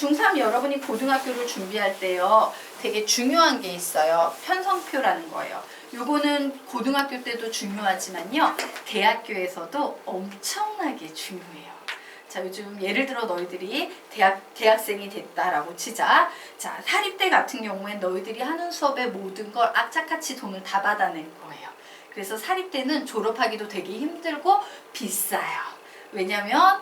중3 여러분이 고등학교를 준비할 때요. 되게 중요한 게 있어요. 편성표라는 거예요. 요거는 고등학교 때도 중요하지만요. 대학교에서도 엄청나게 중요해요. 자, 요즘 예를 들어 너희들이 대학생이 됐다라고 치자. 자, 사립대 같은 경우엔 너희들이 하는 수업의 모든 걸 악착같이 돈을 다 받아낼 거예요. 그래서 사립대는 졸업하기도 되게 힘들고 비싸요. 왜냐면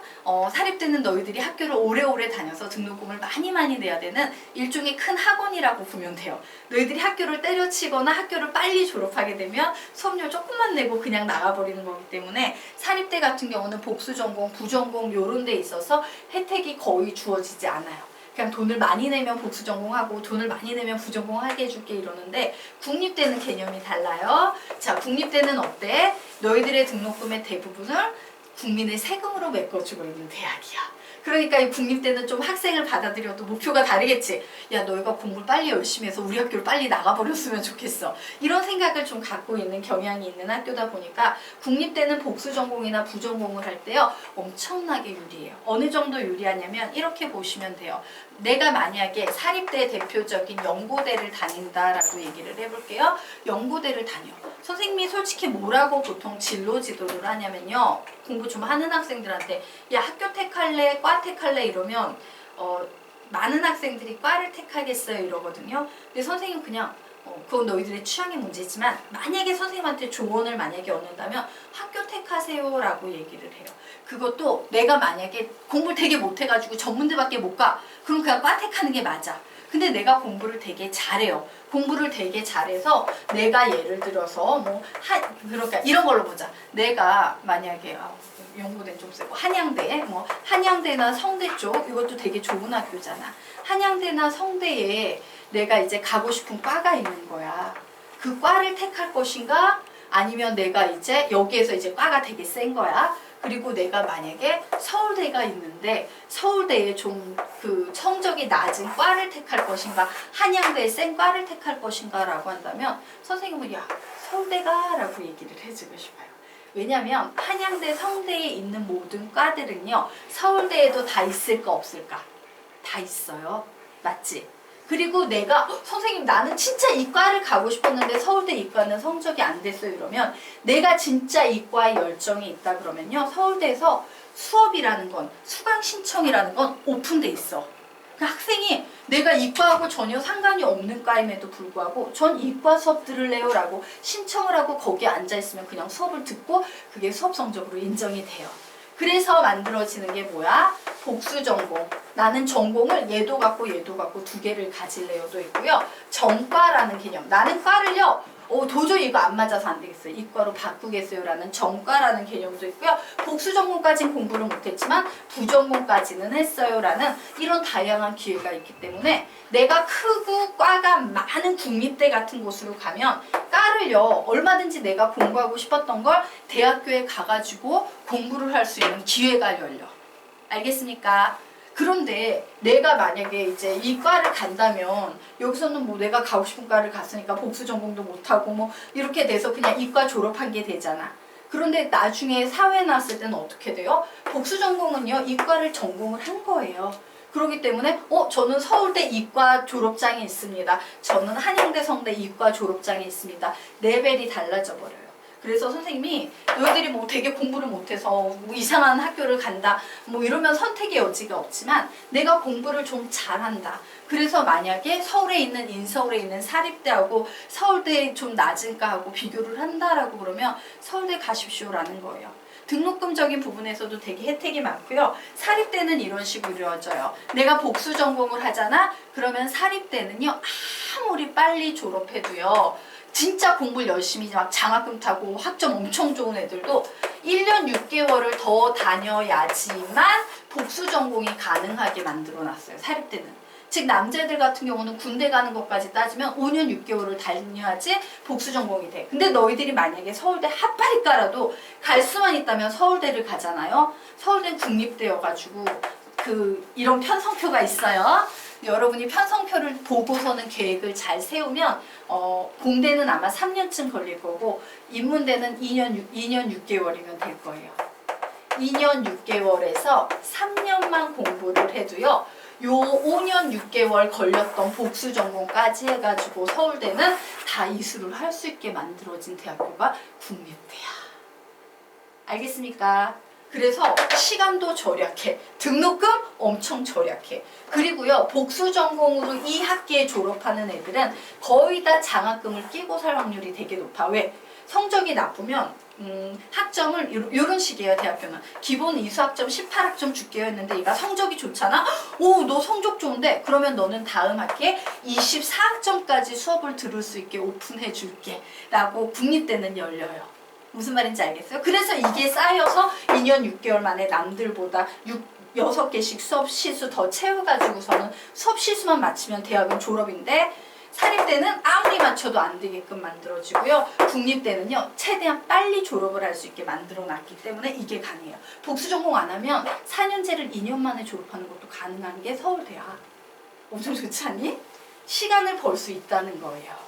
사립대는 너희들이 학교를 오래오래 다녀서 등록금을 많이 내야 되는 일종의 큰 학원이라고 보면 돼요. 너희들이 학교를 때려치거나 학교를 빨리 졸업하게 되면 수업료 조금만 내고 그냥 나가버리는 거기 때문에 사립대 같은 경우는 복수전공, 부전공 요런 데 있어서 혜택이 거의 주어지지 않아요. 그냥 돈을 많이 내면 복수전공하고 돈을 많이 내면 부전공하게 해줄게 이러는데 국립대는 개념이 달라요. 자, 국립대는 어때? 너희들의 등록금의 대부분을 국민의 세금으로 메꿔주고 있는 대학이야. 그러니까 이 국립대는 좀 학생을 받아들여도 목표가 다르겠지. 야, 너희가 공부를 빨리 열심히 해서 우리 학교를 빨리 나가버렸으면 좋겠어. 이런 생각을 좀 갖고 있는 경향이 있는 학교다 보니까 국립대는 복수전공이나 부전공을 할 때요. 엄청나게 유리해요. 어느 정도 유리하냐면 이렇게 보시면 돼요. 내가 만약에 사립대 대표적인 연고대를 다닌다라고 얘기를 해볼게요. 연고대를 다녀. 선생님이 솔직히 뭐라고 보통 진로 지도를 하냐면요. 공부 좀 하는 학생들한테 야, 학교 택할래? 과 택할래? 이러면 많은 학생들이 과를 택하겠어요 이러거든요. 근데 선생님 그냥 그건 너희들의 취향의 문제지만 만약에 선생님한테 조언을 만약에 얻는다면 학교 택하세요 라고 얘기를 해요. 그것도 내가 만약에 공부를 되게 못해가지고 전문대밖에 못 가. 그럼 그냥 과 택하는 게 맞아. 근데 내가 공부를 되게 잘해요. 공부를 되게 잘해서 내가 예를 들어서 그러니까 이런 걸로 보자. 내가 만약에 연고대는 좀 세고 한양대, 한양대나 성대 쪽 이것도 되게 좋은 학교잖아. 한양대나 성대에 내가 이제 가고 싶은 과가 있는 거야. 그 과를 택할 것인가? 아니면 내가 이제 여기에서 이제 과가 되게 센 거야. 그리고 내가 만약에 서울대가 있는데 서울대에 좀 그 성적이 낮은 과를 택할 것인가 한양대에 센 과를 택할 것인가 라고 한다면 선생님은 야, 서울대가 라고 얘기를 해주고 싶어요. 왜냐면 한양대, 성대에 있는 모든 과들은요. 서울대에도 다 있을까 없을까? 다 있어요. 맞지? 그리고 내가 선생님 나는 진짜 이과를 가고 싶었는데 서울대 이과는 성적이 안 됐어요 이러면 내가 진짜 이과에 열정이 있다 그러면요. 서울대에서 수업이라는 건 수강 신청이라는 건 오픈돼 있어. 그 학생이 내가 이과하고 전혀 상관이 없는 과임에도 불구하고 전 이과 수업 들을래요 라고 신청을 하고 거기에 앉아있으면 그냥 수업을 듣고 그게 수업 성적으로 인정이 돼요. 그래서 만들어지는 게 뭐야? 복수전공. 나는 전공을 얘도 갖고 두 개를 가질래요도 있고요. 전과라는 개념. 나는 과를요. 도저히 이거 안 맞아서 안 되겠어요. 이과로 바꾸겠어요 라는 전과라는 개념도 있고요. 복수전공까지는 공부를 못했지만 부전공까지는 했어요 라는 이런 다양한 기회가 있기 때문에 내가 크고 과가 많은 국립대 같은 곳으로 가면 과를요 얼마든지 내가 공부하고 싶었던 걸 대학교에 가가지고 공부를 할 수 있는 기회가 열려. 알겠습니까? 그런데 내가 만약에 이제 이 과를 간다면 여기서는 뭐 내가 가고 싶은 과를 갔으니까 복수 전공도 못하고 이렇게 돼서 그냥 이과 졸업한 게 되잖아. 그런데 나중에 사회에 나왔을 때는 어떻게 돼요? 복수 전공은요 이과를 전공을 한 거예요. 그렇기 때문에 저는 서울대 이과 졸업장이 있습니다. 저는 한양대 성대 이과 졸업장이 있습니다. 레벨이 달라져 버려요. 그래서 선생님이 너희들이 되게 공부를 못해서 이상한 학교를 간다 이러면 선택의 여지가 없지만 내가 공부를 좀 잘한다. 그래서 만약에 서울에 있는 인서울에 있는 사립대하고 서울대 좀 낮은 과하고 비교를 한다라고 그러면 서울대 가십시오 라는 거예요. 등록금적인 부분에서도 되게 혜택이 많고요. 사립대는 이런 식으로 이루어져요. 내가 복수 전공을 하잖아. 그러면 사립대는요. 아무리 빨리 졸업해도요. 진짜 공부를 열심히 막 장학금 타고 학점 엄청 좋은 애들도 1년 6개월을 더 다녀야지만 복수 전공이 가능하게 만들어놨어요. 사립대는. 즉 남자애들 같은 경우는 군대 가는 것까지 따지면 5년 6개월을 다녀야지 복수 전공이 돼. 근데 너희들이 만약에 서울대 핫바리까라도 갈 수만 있다면 서울대를 가잖아요. 서울대는 국립대여가지고 이런 편성표가 있어요. 여러분이 편성표를 보고서는 계획을 잘 세우면 공대는 아마 3년쯤 걸릴 거고 인문대는 2년 6개월이면 될 거예요. 2년 6개월에서 3년만 공부를 해도요. 요 5년 6개월 걸렸던 복수 전공까지 해가지고 서울대는 다 이수를 할 수 있게 만들어진 대학교가 국립대야. 알겠습니까? 그래서 시간도 절약해. 등록금 엄청 절약해. 그리고요, 복수 전공으로 이 학기에 졸업하는 애들은 거의 다 장학금을 끼고 살 확률이 되게 높아. 왜? 성적이 나쁘면 학점을 이런 식이에요. 대학교는 기본 이수학점 18학점 줄게요 했는데 얘가 성적이 좋잖아. 오, 너 성적 좋은데 그러면 너는 다음 학기에 24학점까지 수업을 들을 수 있게 오픈해 줄게 라고 국립대는 열려요. 무슨 말인지 알겠어요? 그래서 이게 쌓여서 2년 6개월 만에 남들보다 6개씩 수업 시수 더 채워가지고서는 수업 시수만 마치면 대학은 졸업인데, 사립대는 아무리 맞춰도 안 되게끔 만들어지고요. 국립대는요, 최대한 빨리 졸업을 할 수 있게 만들어놨기 때문에 이게 가능해요. 복수 전공 안 하면 4년제를 2년 만에 졸업하는 것도 가능한 게 서울대야. 엄청 좋지 않니? 시간을 벌 수 있다는 거예요.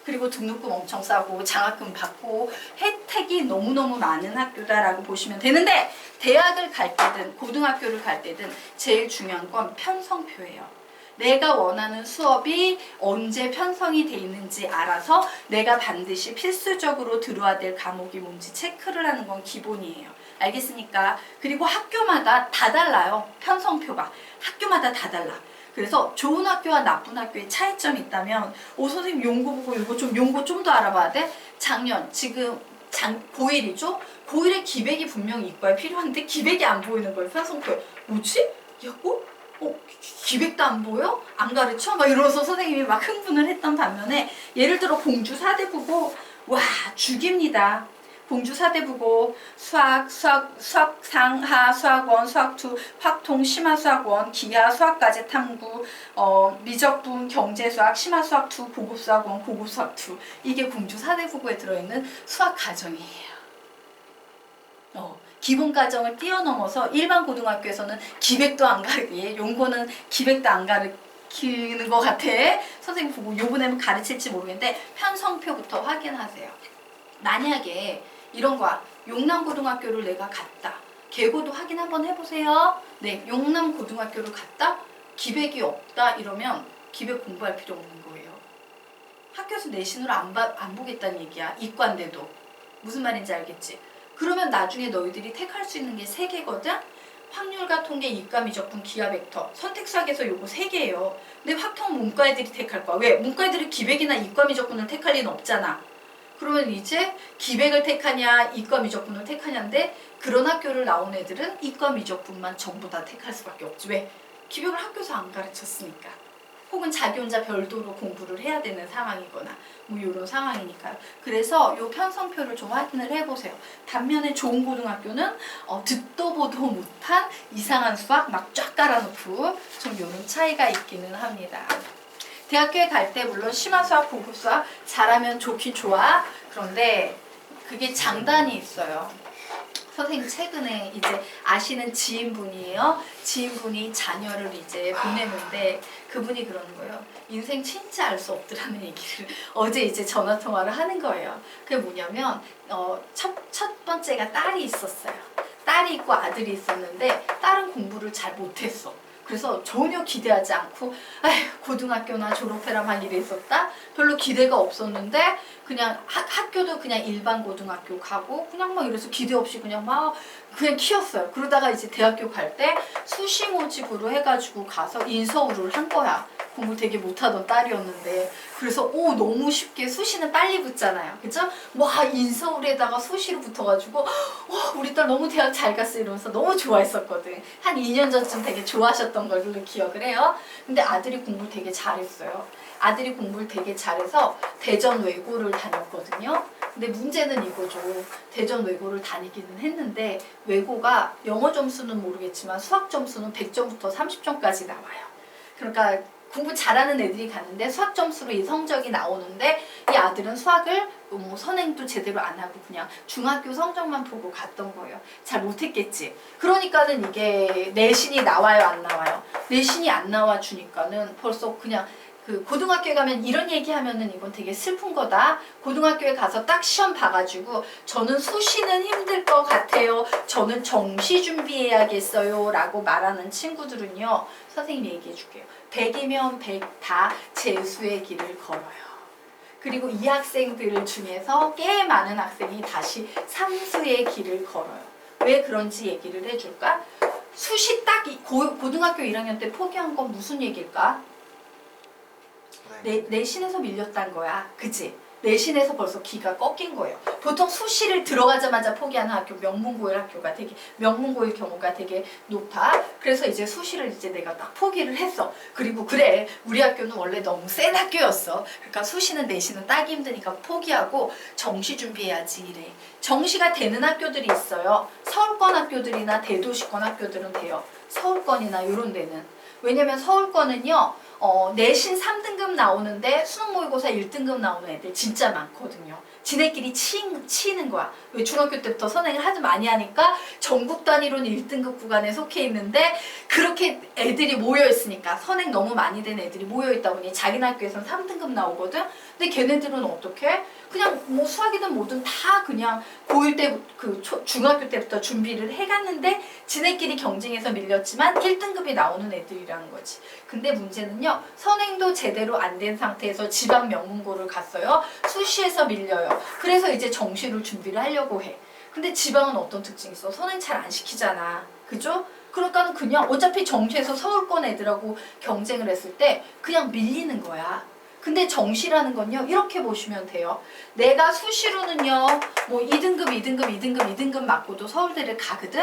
그리고 등록금 엄청 싸고 장학금 받고 혜택이 너무너무 많은 학교다라고 보시면 되는데, 대학을 갈 때든 고등학교를 갈 때든 제일 중요한 건 편성표예요. 내가 원하는 수업이 언제 편성이 돼 있는지 알아서 내가 반드시 필수적으로 들어야 될 과목이 뭔지 체크를 하는 건 기본이에요. 알겠습니까? 그리고 학교마다 다 달라요. 편성표가 학교마다 다 달라. 그래서 좋은 학교와 나쁜 학교의 차이점이 있다면, 선생님 용고 보고 용고 좀 더 알아봐야 돼? 작년 지금 고1이죠? 고1에 기백이 분명히 이과에 필요한데 기백이 안 보이는 거예요. 편성표에. 뭐지? 야구? 기백도 안 보여? 안 가르쳐? 막 이러면서 선생님이 막 흥분을 했던 반면에, 예를 들어 공주 사대부고 와 죽입니다. 공주 사대부고 수학상하 수학원, 수학2, 확통 심화수학원, 기하 수학과제 탐구, 미적분 경제수학, 심화수학2, 고급수학원, 고급수학2. 이게 공주 사대부고에 들어있는 수학 과정이에요. 기본 과정을 뛰어넘어서 일반 고등학교에서는 기백도 안 가르치게, 용고는 기백도 안 가르치는 것 같아. 선생님 보고 요번에는 가르칠지 모르겠는데 편성표부터 확인하세요. 만약에 이런 거야. 용남고등학교를 내가 갔다. 계고도 확인 한번 해보세요. 네, 용남고등학교를 갔다. 기백이 없다 이러면 기백 공부할 필요 없는 거예요. 학교에서 내신으로 안 보겠다는 얘기야. 이과인데도. 무슨 말인지 알겠지? 그러면 나중에 너희들이 택할 수 있는 게 3개거든? 확률과 통계, 이과, 미적분, 기하, 벡터. 선택수학에서 요거 3개예요. 근데 확통 문과 애들이 택할 거야. 왜? 문과 애들이 기백이나 이과, 미적분을 택할 리는 없잖아. 그러면 이제 기백을 택하냐, 이과, 미적분을 택하냐인데, 그런 학교를 나온 애들은 이과, 미적분만 전부 다 택할 수밖에 없지. 왜? 기백을 학교에서 안 가르쳤으니까. 혹은 자기 혼자 별도로 공부를 해야 되는 상황이거나 뭐 이런 상황이니까요. 그래서 이 편성표를 좀 확인을 해보세요. 반면에 좋은 고등학교는 듣도 보도 못한 이상한 수학 막 쫙 깔아놓고 좀 이런 차이가 있기는 합니다. 대학교에 갈 때 물론 심화수학, 고급수학 잘하면 좋긴 좋아. 그런데 그게 장단이 있어요. 선생님 최근에 이제 아시는 지인분이에요. 지인분이 자녀를 이제 보내는데 그분이 그러는 거예요. 인생 진짜 알 수 없더라는 얘기를 어제 이제 전화 통화를 하는 거예요. 그게 뭐냐면 첫 번째가 딸이 있었어요. 딸이 있고 아들이 있었는데 딸은 공부를 잘 못했어. 그래서 전혀 기대하지 않고 고등학교나 졸업해라 막 이랬었다. 별로 기대가 없었는데 그냥 학교도 그냥 일반 고등학교 가고 그냥 막 이래서 기대 없이 그냥 키웠어요. 그러다가 이제 대학교 갈 때 수시 모집으로 해가지고 가서 인서울을 한 거야. 공부 되게 못하던 딸이었는데. 그래서 너무 쉽게 수시는 빨리 붙잖아요. 그죠? 와 인서울에다가 수시로 붙어가지고 우리 딸 너무 대학 잘 갔어 이러면서 너무 좋아했었거든. 한 2년 전쯤 되게 좋아하셨던 걸로 기억을 해요. 근데 아들이 공부를 되게 잘했어요. 아들이 공부를 되게 잘해서 대전 외고를 다녔거든요. 근데 문제는 이거죠. 대전 외고를 다니기는 했는데 외고가 영어 점수는 모르겠지만 수학 점수는 100점부터 30점까지 나와요. 그러니까 공부 잘하는 애들이 가는데 수학 점수로 이 성적이 나오는데 이 아들은 수학을 선행도 제대로 안 하고 그냥 중학교 성적만 보고 갔던 거예요. 잘 못했겠지. 그러니까는 이게 내신이 나와요, 안 나와요? 내신이 안 나와 주니까는 벌써 그냥 그 고등학교에 가면 이런 얘기하면은 이건 되게 슬픈 거다. 고등학교에 가서 딱 시험 봐가지고 저는 수시는 힘들 것 같아요. 저는 정시 준비해야겠어요. 라고 말하는 친구들은요. 선생님이 얘기해 줄게요. 100이면 100 다 재수의 길을 걸어요. 그리고 이 학생들 중에서 꽤 많은 학생이 다시 삼수의 길을 걸어요. 왜 그런지 얘기를 해줄까? 수시 딱 고등학교 1학년 때 포기한 건 무슨 얘기일까? 내신에서 밀렸단 거야. 그치? 내신에서 벌써 기가 꺾인 거예요. 보통 수시를 들어가자마자 포기하는 학교, 명문고일 학교가 되게, 명문고일 경우가 되게 높아. 그래서 이제 수시를 이제 내가 딱 포기를 했어. 그리고 그래, 우리 학교는 원래 너무 센 학교였어. 그러니까 수시는 내신은 따기 힘드니까 포기하고 정시 준비해야지 이래. 정시가 되는 학교들이 있어요. 서울권 학교들이나 대도시권 학교들은 돼요. 서울권이나 이런 데는. 왜냐면 서울권은요, 내신 3등급 나오는데 수능 모의고사 1등급 나오는 애들 진짜 많거든요. 지네끼리 치는 거야. 왜 중학교 때부터 선행을 하도 많이 하니까 전국 단위로는 1등급 구간에 속해 있는데 그렇게 애들이 모여있으니까 선행 너무 많이 된 애들이 모여있다 보니 자기네 학교에서는 3등급 나오거든. 근데 걔네들은 어떻게? 그냥 뭐 수학이든 뭐든 다 그냥 고1 때, 중학교 때부터 준비를 해갔는데 지네끼리 경쟁해서 밀렸지만 1등급이 나오는 애들이라는 거지. 근데 문제는요, 선행도 제대로 안 된 상태에서 지방 명문고를 갔어요. 수시에서 밀려요. 그래서 이제 정시를 준비를 하려고 해. 근데 지방은 어떤 특징이 있어? 선행 잘 안 시키잖아. 그죠? 그러니까 그냥 어차피 정시에서 서울권 애들하고 경쟁을 했을 때 그냥 밀리는 거야. 근데 정시라는 건요, 이렇게 보시면 돼요. 내가 수시로는요, 뭐 2등급, 2등급, 2등급, 2등급 맞고도 서울대를 가거든?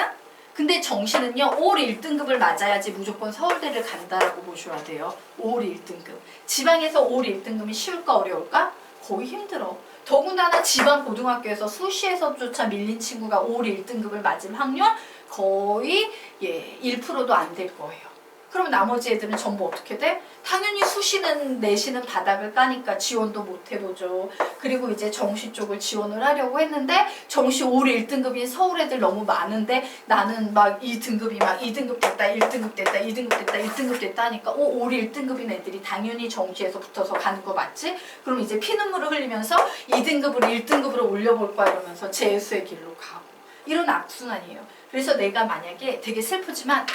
근데 정시는요, 올 1등급을 맞아야지 무조건 서울대를 간다라고 보셔야 돼요. 올 1등급. 지방에서 올 1등급이 쉬울까 어려울까? 거의 힘들어. 더군다나 지방 고등학교에서 수시에서조차 밀린 친구가 올 1등급을 맞을 확률 거의 1%도 안 될 거예요. 그럼 나머지 애들은 전부 어떻게 돼? 당연히 수시는 내신은 바닥을 까니까 지원도 못 해보죠. 그리고 이제 정시 쪽을 지원을 하려고 했는데 정시 올 1등급인 서울 애들 너무 많은데 나는 막 2등급이 막 2등급 됐다, 1등급 됐다, 2등급 됐다, 1등급 됐다 하니까 올 1등급인 애들이 당연히 정시에서 붙어서 가는 거 맞지? 그럼 이제 피눈물을 흘리면서 2등급으로 1등급으로 올려볼 거야 이러면서 재수의 길로 가고. 이런 악순환이에요. 그래서 내가 만약에 되게 슬프지만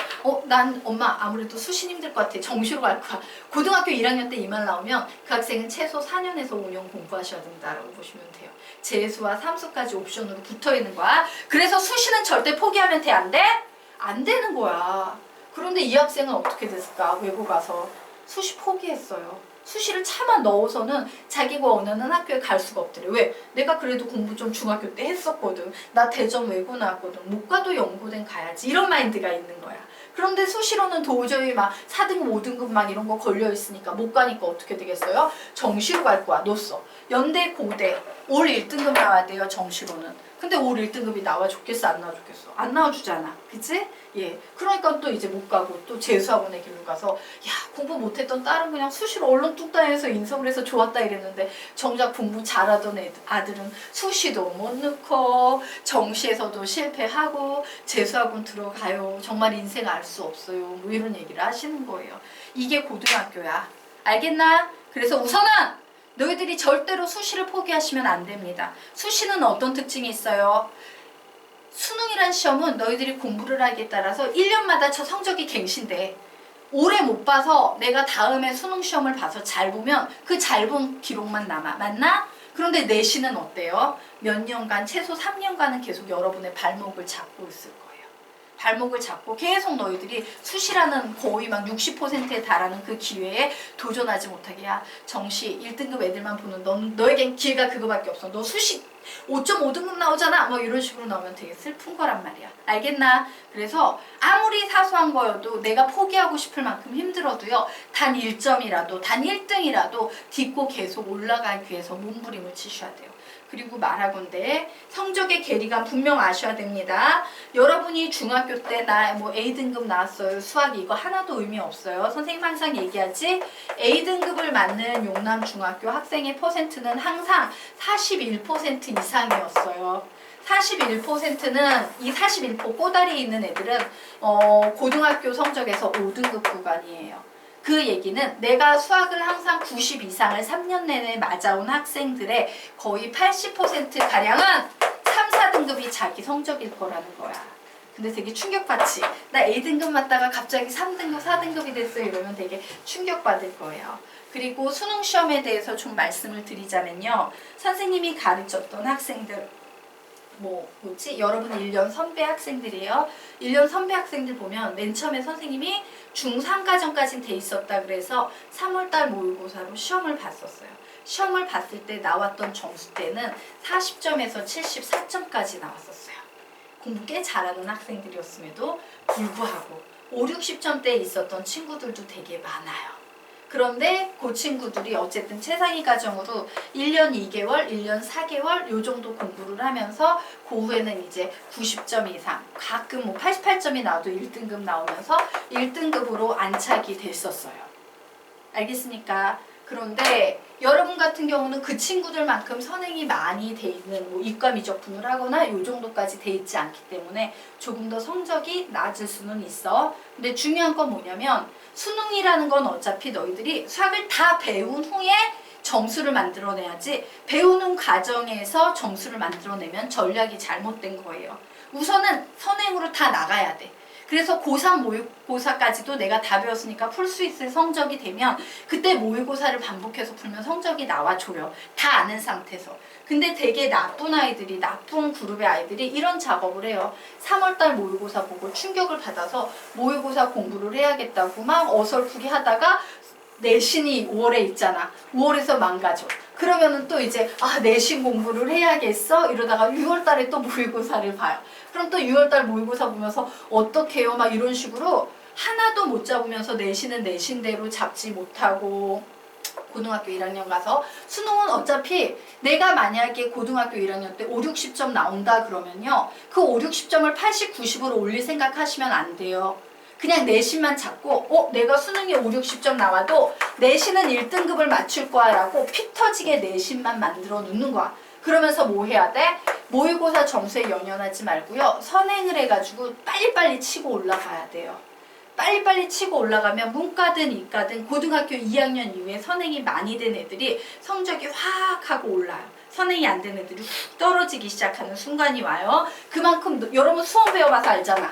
난 엄마 아무래도 수시 힘들 것 같아. 정시로 갈 거야. 고등학교 1학년 때 이 말 나오면 그 학생은 최소 4년에서 5년 공부하셔야 된다라고 보시면 돼요. 재수와 삼수까지 옵션으로 붙어 있는 거야. 그래서 수시는 절대 포기하면 돼? 안 돼? 안 되는 거야. 그런데 이 학생은 어떻게 됐을까? 외고 가서 수시 포기했어요. 수시를 차마 넣어서는 자기가 원하는 학교에 갈 수가 없더래. 왜? 내가 그래도 공부 좀 중학교 때 했었거든. 나 대전 외고 나왔거든. 못 가도 연고된 가야지. 이런 마인드가 있는 거야. 그런데 수시로는 도저히 막 4등급, 5등급 막 이런 거 걸려 있으니까 못 가니까 어떻게 되겠어요? 정시로 갈 거야. 넣었어. 연대, 고대 올 1등급 나와야 돼요. 정시로는. 근데 올 1등급이 나와줬겠어? 안 나와줬겠어? 안 나와주잖아. 그치? 예. 그러니까 또 이제 못 가고 또 재수학원의 길로 가서 야, 공부 못했던 딸은 그냥 수시로 얼른 뚝 따해서 인성을 해서 좋았다 이랬는데 정작 공부 잘하던 아들은 수시도 못 넣고 정시에서도 실패하고 재수학원 들어가요. 정말 인생 알 수 없어요. 뭐 이런 얘기를 하시는 거예요. 이게 고등학교야. 알겠나? 그래서 우선은 너희들이 절대로 수시를 포기하시면 안 됩니다. 수시는 어떤 특징이 있어요? 수능이란 시험은 너희들이 공부를 하기에 따라서 1년마다 저 성적이 갱신돼. 올해 못 봐서 내가 다음에 수능 시험을 봐서 잘 보면 그 잘 본 기록만 남아. 맞나? 그런데 내신은 어때요? 몇 년간, 최소 3년간은 계속 여러분의 발목을 잡고 있을 거예요. 발목을 잡고 계속 너희들이 수시라는 거의 막 60%에 달하는 그 기회에 도전하지 못하게. 야, 정시 1등급 애들만 보는 너에겐 기회가 그거밖에 없어. 너 수시 5.5등급 나오잖아. 뭐 이런 식으로 나오면 되게 슬픈 거란 말이야. 알겠나? 그래서 아무리 사소한 거여도 내가 포기하고 싶을 만큼 힘들어도요. 단 1점이라도, 단 1등이라도 딛고 계속 올라가기 위해서 몸부림을 치셔야 돼요. 그리고 말하건대 성적의 괴리감 분명 아셔야 됩니다. 여러분이 중학교 때 나 뭐 A등급 나왔어요. 수학 이거 하나도 의미 없어요. 선생님 항상 얘기하지. A등급을 맞는 용남중학교 학생의 퍼센트는 항상 41% 이상이었어요. 41%는 이 41% 꼬다리 있는 애들은 고등학교 성적에서 5등급 구간이에요. 그 얘기는 내가 수학을 항상 90 이상을 3년 내내 맞아온 학생들의 거의 80%가량은 3, 4등급이 자기 성적일 거라는 거야. 근데 되게 충격받지? 나 A등급 맞다가 갑자기 3등급, 4등급이 됐어 이러면 되게 충격받을 거예요. 그리고 수능 시험에 대해서 좀 말씀을 드리자면요. 선생님이 가르쳤던 학생들 여러분 1년 선배 학생들이에요. 1년 선배 학생들 보면 맨 처음에 선생님이 중3과정까지는 돼 있었다 그래서 3월달 모의고사로 시험을 봤었어요. 시험을 봤을 때 나왔던 점수 때는 40점에서 74점까지 나왔었어요. 공부 꽤 잘하는 학생들이었음에도 불구하고 5, 60점대에 있었던 친구들도 되게 많아요. 그런데 그 친구들이 어쨌든 최상위 과정으로 1년 2개월, 1년 4개월 요 정도 공부를 하면서 그 후에는 이제 90점 이상, 가끔 88점이 나와도 1등급 나오면서 1등급으로 안착이 됐었어요. 알겠습니까? 그런데 여러분 같은 경우는 그 친구들만큼 선행이 많이 돼 있는 이과 미적분을 하거나 요 정도까지 돼 있지 않기 때문에 조금 더 성적이 낮을 수는 있어. 근데 중요한 건 뭐냐면 수능이라는 건 어차피 너희들이 수학을 다 배운 후에 점수를 만들어내야지 배우는 과정에서 점수를 만들어내면 전략이 잘못된 거예요. 우선은 선행으로 다 나가야 돼. 그래서 고3 모의고사까지도 내가 다 배웠으니까 풀 수 있을 성적이 되면 그때 모의고사를 반복해서 풀면 성적이 나와줘요. 다 아는 상태에서. 근데 되게 나쁜 아이들이, 나쁜 그룹의 아이들이 이런 작업을 해요. 3월달 모의고사 보고 충격을 받아서 모의고사 공부를 해야겠다고 막 어설프게 하다가 내신이 5월에 있잖아. 5월에서 망가져. 그러면은 또 이제 내신 공부를 해야겠어? 이러다가 6월달에 또 모의고사를 봐요. 그럼 또 6월달 모의고사 보면서 어떡해요? 막 이런 식으로 하나도 못 잡으면서 내신은 내신대로 잡지 못하고 고등학교 1학년 가서 수능은 어차피 내가 만약에 고등학교 1학년 때 5, 60점 나온다 그러면요. 그 5, 60점을 80, 90으로 올릴 생각하시면 안 돼요. 그냥 내신만 잡고 내가 수능에 5, 60점 나와도 내신은 1등급을 맞출 거야 라고 피 터지게 내신만 만들어 놓는 거야. 그러면서 뭐 해야 돼? 모의고사 점수에 연연하지 말고요. 선행을 해가지고 빨리빨리 치고 올라가야 돼요. 빨리빨리 치고 올라가면 문과든 이과든 고등학교 2학년 이후에 선행이 많이 된 애들이 성적이 확 하고 올라요. 선행이 안 된 애들이 훅 떨어지기 시작하는 순간이 와요. 그만큼 여러분 수험 배워봐서 알잖아.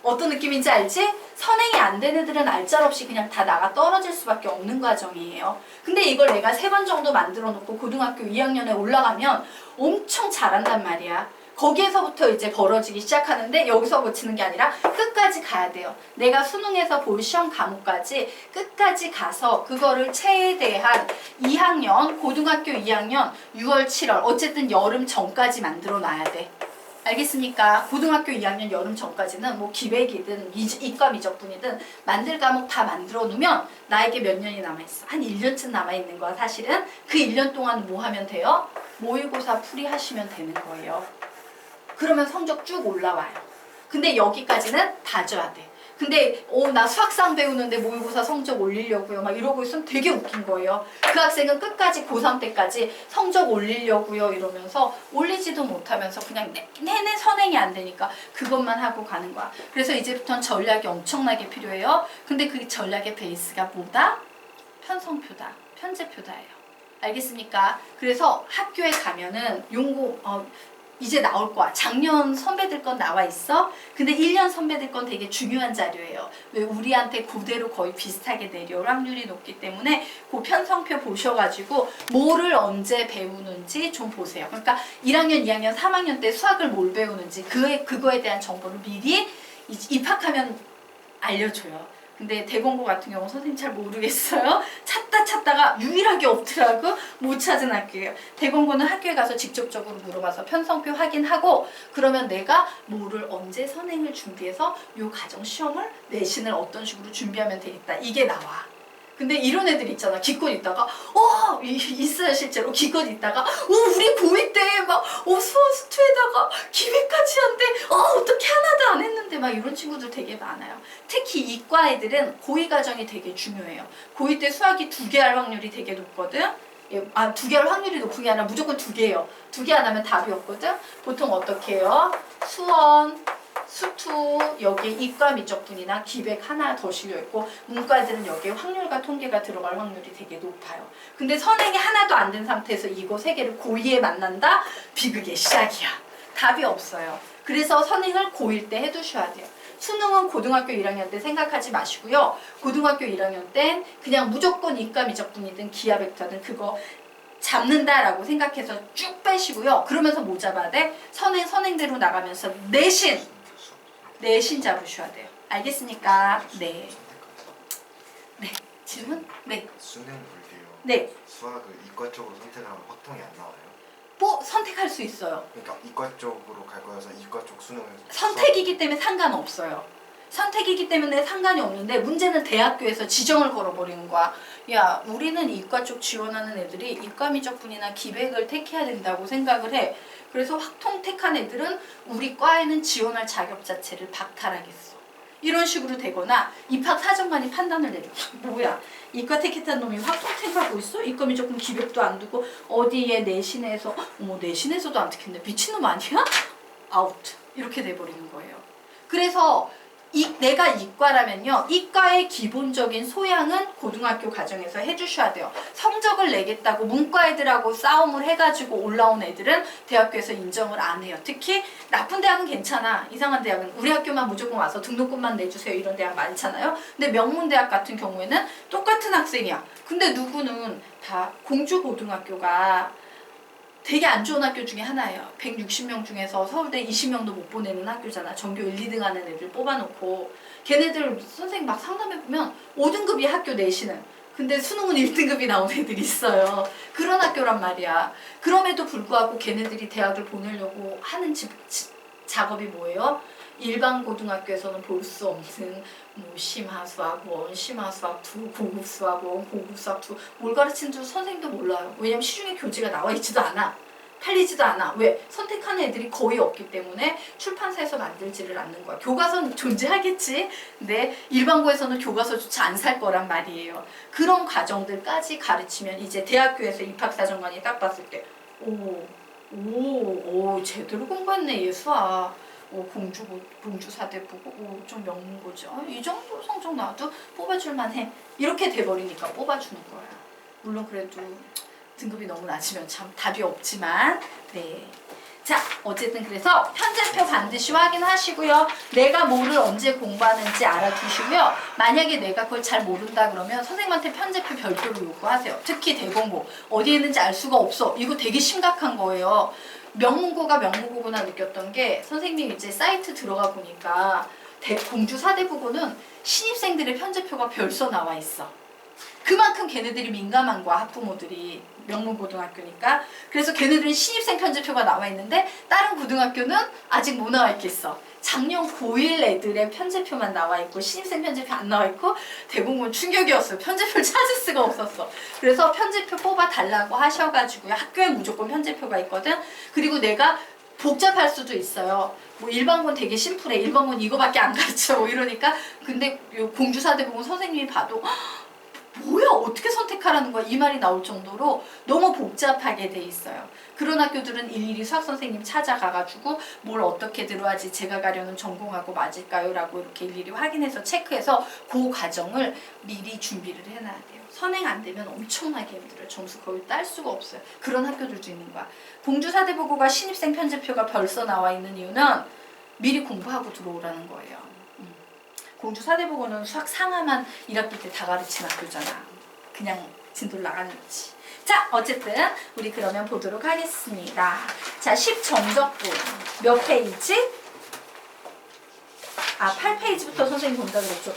어떤 느낌인지 알지? 선행이 안 된 애들은 알짤없이 그냥 다 나가 떨어질 수밖에 없는 과정이에요. 근데 이걸 내가 3번 정도 만들어 놓고 고등학교 2학년에 올라가면 엄청 잘한단 말이야. 거기에서부터 이제 벌어지기 시작하는데 여기서 그치는 게 아니라 끝까지 가야 돼요. 내가 수능에서 볼 시험 과목까지 끝까지 가서 그거를 최대한 2학년, 고등학교 2학년 6월, 7월 어쨌든 여름 전까지 만들어 놔야 돼. 알겠습니까? 고등학교 2학년 여름 전까지는 뭐 기백이든 이과 미적분이든 만들 과목 다 만들어 놓으면 나에게 몇 년이 남아있어? 한 1년쯤 남아있는 거야 사실은. 그 1년 동안 뭐 하면 돼요? 모의고사 풀이 하시면 되는 거예요. 그러면 성적 쭉 올라와요. 근데 여기까지는 봐줘야 돼. 근데 나 수학상 배우는데 모의고사 성적 올리려고요 막 이러고 있으면 되게 웃긴 거예요. 그 학생은 끝까지 고3 때까지 성적 올리려고요 이러면서 올리지도 못하면서 그냥 내내 선행이 안 되니까 그것만 하고 가는 거야. 그래서 이제부터는 전략이 엄청나게 필요해요. 근데 그 전략의 베이스가 뭐다? 편성표다. 편제표다예요. 알겠습니까? 그래서 학교에 가면은 이제 나올 거야. 작년 선배들 건 나와 있어. 근데 1년 선배들 건 되게 중요한 자료예요. 왜 우리한테 그대로 거의 비슷하게 내려올 확률이 높기 때문에 그 편성표 보셔가지고 뭐를 언제 배우는지 좀 보세요. 그러니까 1학년, 2학년, 3학년 때 수학을 뭘 배우는지 그거에 대한 정보를 미리 입학하면 알려줘요. 근데 대공고 같은 경우 선생님 잘 모르겠어요. 찾다가 유일하게 없더라고. 못 찾은 학교예요. 대공고는 학교에 가서 직접적으로 물어봐서 편성표 확인하고 그러면 내가 뭐를 언제 선행을 준비해서 요 가정 시험을 내신을 어떤 식으로 준비하면 되겠다. 이게 나와. 근데 이런 애들 있잖아. 기껏 있다가 있어요 실제로. 기껏 있다가 우리 고2 때 막 수원 수투에다가 기회까지 한대. 어떻게 하나도 안 했는데 막 이런 친구들 되게 많아요. 특히 이과 애들은 고2 과정이 되게 중요해요. 고2 때 수학이 2개 할 확률이 되게 높거든. 2개 할 확률이 높은 게 아니라 무조건 2개예요. 2개 안 하면 답이 없거든. 보통 어떻게 해요? 수원, 수투 여기에 이과 미적분이나 기백 하나 더 실려있고 문과들은 여기에 확률과 통계가 들어갈 확률이 되게 높아요. 근데 선행이 하나도 안 된 상태에서 이거 세 개를 고2에 만난다? 비극의 시작이야. 답이 없어요. 그래서 선행을 고1 때 해두셔야 돼요. 수능은 고등학교 1학년 때 생각하지 마시고요. 고등학교 1학년 땐 그냥 무조건 이과 미적분이든 기하 벡터든 그거 잡는다라고 생각해서 쭉 빼시고요. 그러면서 뭐 잡아야 돼? 선행대로 나가면서 내신 잡으셔야 돼요. 알겠습니까? 네. 네. 질문? 네. 수능 볼게요. 네. 수학을 이과 쪽으로 선택하면 확통이 안 나와요? 뭐 선택할 수 있어요. 그러니까 이과 쪽으로 갈 거여서 이과 쪽 수능을 선택이기 때문에 상관없어요. 선택이기 때문에 상관이 없는데 문제는 대학교에서 지정을 걸어버리는 거야. 야, 우리는 이과 쪽 지원하는 애들이 이과 미적분이나 기백을 택해야 된다고 생각을 해. 그래서 확통 택한 애들은 우리 과에는 지원할 자격 자체를 박탈하겠어. 이런 식으로 되거나 입학사정관이 판단을 내려. 뭐야, 이과 택했다는 놈이 확통 택하고 있어? 이과 미적분 기백도 안 두고 어디에 내신에서 어머 내신에서도 안 택했네. 미친놈 아니야? 아웃. 이렇게 돼버리는 거예요. 그래서 내가 이과라면요, 이과의 기본적인 소양은 고등학교 과정에서 해주셔야 돼요. 성적을 내겠다고 문과 애들하고 싸움을 해가지고 올라온 애들은 대학교에서 인정을 안 해요. 특히 나쁜 대학은 괜찮아. 이상한 대학은 우리 학교만 무조건 와서 등록금만 내주세요. 이런 대학 많잖아요. 근데 명문대학 같은 경우에는 똑같은 학생이야. 근데 누구는 다 공주고등학교가 되게 안 좋은 학교 중에 하나예요. 160명 중에서 서울대 20명도 못 보내는 학교잖아. 전교 1, 2등 하는 애들 뽑아놓고 걔네들 선생님 막 상담해보면 5등급이 학교 내신은. 근데 수능은 1등급이 나온 애들이 있어요. 그런 학교란 말이야. 그럼에도 불구하고 걔네들이 대학을 보내려고 하는 작업이 뭐예요? 일반 고등학교에서는 볼 수 없는 뭐 심화수학 1, 심화수학 2, 고급 수학 1, 고급 수학 2 뭘 가르치는 줄 선생님도 몰라요. 왜냐면 시중에 교재가 나와 있지도 않아. 팔리지도 않아. 왜? 선택하는 애들이 거의 없기 때문에 출판사에서 만들지를 않는 거야. 교과서는 존재하겠지. 근데 일반고에서는 교과서조차 안 살 거란 말이에요. 그런 과정들까지 가르치면 이제 대학교에서 입학사정관이 딱 봤을 때 오, 제대로 공부했네 얘 수학. 공주 사대부고 좀 명문고지. 이 정도 성적 나와도 뽑아줄만 해. 이렇게 돼버리니까 뽑아주는 거야. 물론 그래도 등급이 너무 낮으면 참 답이 없지만 네. 자, 어쨌든 그래서 편제표 반드시 확인하시고요. 내가 뭐를 언제 공부하는지 알아두시고요. 만약에 내가 그걸 잘 모른다 그러면 선생님한테 편제표 별도로 요구하세요. 특히 대공고 어디에 있는지 알 수가 없어. 이거 되게 심각한 거예요. 명문고가 명문고구나 느꼈던 게 선생님 이제 사이트 들어가 보니까 공주 사대부고는 신입생들의 편제표가 별서 나와 있어. 그만큼 걔네들이 민감한 거야, 학부모들이. 명문고등학교니까. 그래서 걔네들은 신입생 편제표가 나와 있는데 다른 고등학교는 아직 뭐 나와 있겠어. 작년 고1 애들의 편제표만 나와 있고 신입생 편제표 안 나와 있고 대공고는 충격이었어요. 편제표를 찾을 수가 없었어. 그래서 편제표 뽑아 달라고 하셔가지고요. 학교에 무조건 편제표가 있거든. 그리고 내가 복잡할 수도 있어요. 뭐 일반고는 되게 심플해. 일반고는 이거밖에 안 가르쳐. 뭐 이러니까. 근데 공주사대부고 선생님이 봐도 뭐야 어떻게 선택하라는 거야 이 말이 나올 정도로 너무 복잡하게 돼 있어요. 그런 학교들은 일일이 수학선생님 찾아가가지고 뭘 어떻게 들어야지 제가 가려는 전공하고 맞을까요? 라고 이렇게 일일이 확인해서 체크해서 그 과정을 미리 준비를 해놔야 돼요. 선행 안 되면 엄청나게 힘들어요. 점수 거의 딸 수가 없어요. 그런 학교들도 있는 거야. 공주사대부고가 신입생 편제표가 벌써 나와 있는 이유는 미리 공부하고 들어오라는 거예요. 공주사대부고는 수학 상하만 1학기 때 다 가르치는 학교잖아. 그냥 진도를 나가는 거지. 자, 어쨌든 우리 그러면 보도록 하겠습니다. 자, 10정적분 몇 페이지? 8페이지부터 선생님 본다고 그랬죠.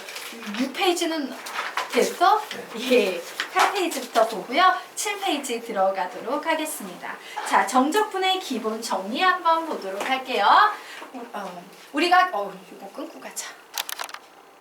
6페이지는 됐어? 예. 8페이지부터 보고요. 7페이지 들어가도록 하겠습니다. 자, 정적분의 기본 정리 한번 보도록 할게요. 우리가 이거 끊고 가자.